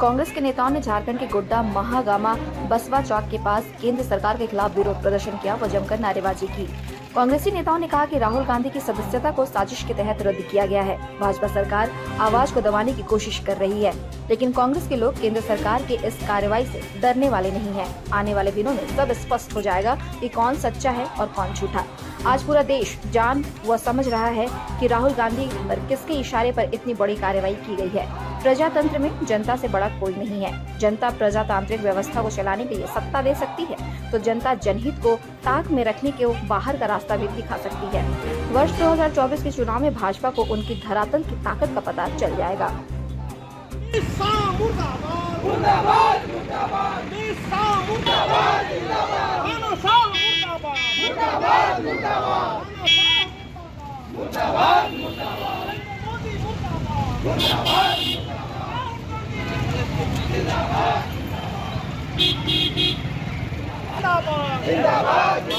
कांग्रेस के नेताओं ने झारखंड के गोड्डा महागामा बसवा चौक के पास केंद्र सरकार के खिलाफ विरोध प्रदर्शन किया व जमकर नारेबाजी की। कांग्रेसी नेताओं ने कहा कि राहुल गांधी की सदस्यता को साजिश के तहत रद्द किया गया है। भाजपा सरकार आवाज को दबाने की कोशिश कर रही है, लेकिन कांग्रेस के लोग केंद्र सरकार के इस कार्रवाई से डरने वाले नहीं हैं। आने वाले दिनों में सब स्पष्ट हो जाएगा कि कौन सच्चा है और कौन झूठा। आज पूरा देश जान व समझ रहा है कि राहुल गांधी पर किसके इशारे पर इतनी बड़ी कार्रवाई की गई है। प्रजातंत्र में जनता से बड़ा कोई नहीं है। जनता प्रजातांत्रिक व्यवस्था को चलाने के लिए सत्ता दे सकती है, तो जनता जनहित को ताक में रखने के बाहर का रास्ता भी दिखा सकती है। वर्ष 2024 के चुनाव में भाजपा को उनकी धरातल की ताकत का पता चल जाएगा। जिंदाबाद